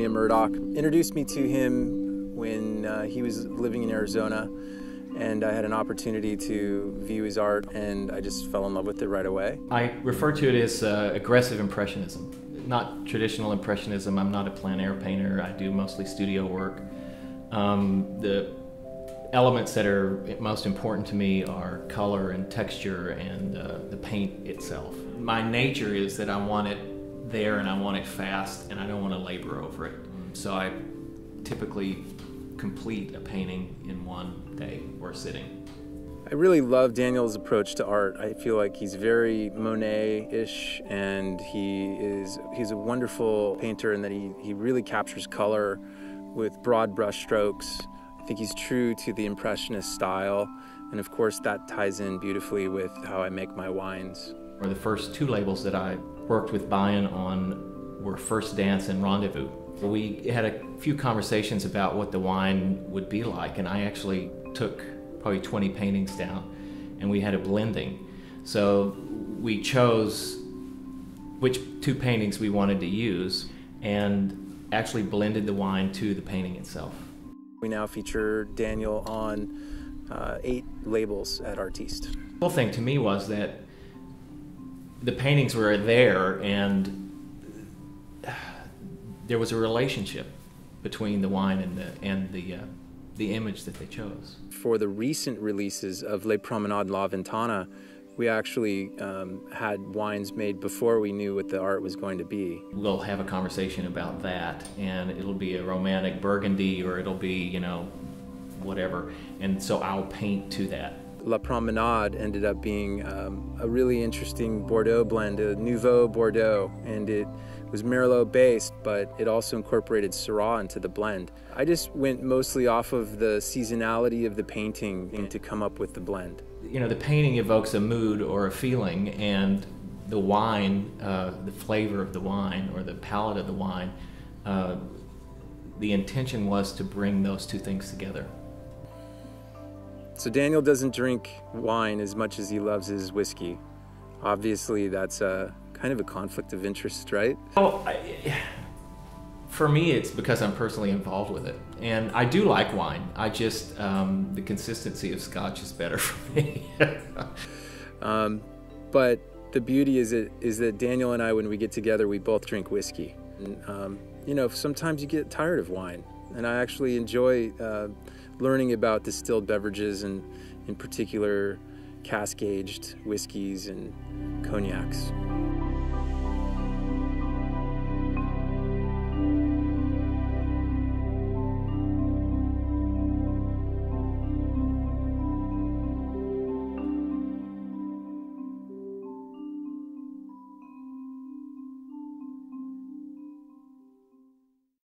William Murdoch introduced me to him when he was living in Arizona, and I had an opportunity to view his art, and I just fell in love with it right away. I refer to it as aggressive impressionism, not traditional impressionism. I'm not a plein air painter. I do mostly studio work. The elements that are most important to me are color and texture and the paint itself. My nature is that I want it there and I want it fast, and I don't want to labor over it. So I typically complete a painting in one day or sitting. I really love Daniel's approach to art. I feel like he's very Monet-ish, and he's a wonderful painter in that he really captures color with broad brush strokes. I think he's true to the Impressionist style, and of course that ties in beautifully with how I make my wines. The first two labels that I worked with Bion on were First Dance and Rendezvous. We had a few conversations about what the wine would be like, and I actually took probably 20 paintings down, and we had a blending. So we chose which two paintings we wanted to use and actually blended the wine to the painting itself. We now feature Daniel on 8 labels at Artiste. The whole thing to me was that the paintings were there, and there was a relationship between the wine and the image that they chose. For the recent releases of Les Promenades La Ventana, we actually had wines made before we knew what the art was going to be. We'll have a conversation about that, and it'll be a romantic Burgundy, or it'll be, you know, whatever, and so I'll paint to that. La Promenade ended up being a really interesting Bordeaux blend, a Nouveau Bordeaux, and it was Merlot based, but it also incorporated Syrah into the blend. I just went mostly off of the seasonality of the painting to come up with the blend. You know, the painting evokes a mood or a feeling, and the wine, the flavor of the wine or the palate of the wine, the intention was to bring those two things together. So Daniel doesn't drink wine as much as he loves his whiskey. Obviously that's kind of a conflict of interest, right? Well, for me it's because I'm personally involved with it. And I do like wine. I just, the consistency of Scotch is better for me. But the beauty is that Daniel and I, when we get together, we both drink whiskey. And, you know, sometimes you get tired of wine. And I actually enjoy learning about distilled beverages, and in particular cask-aged whiskeys and cognacs.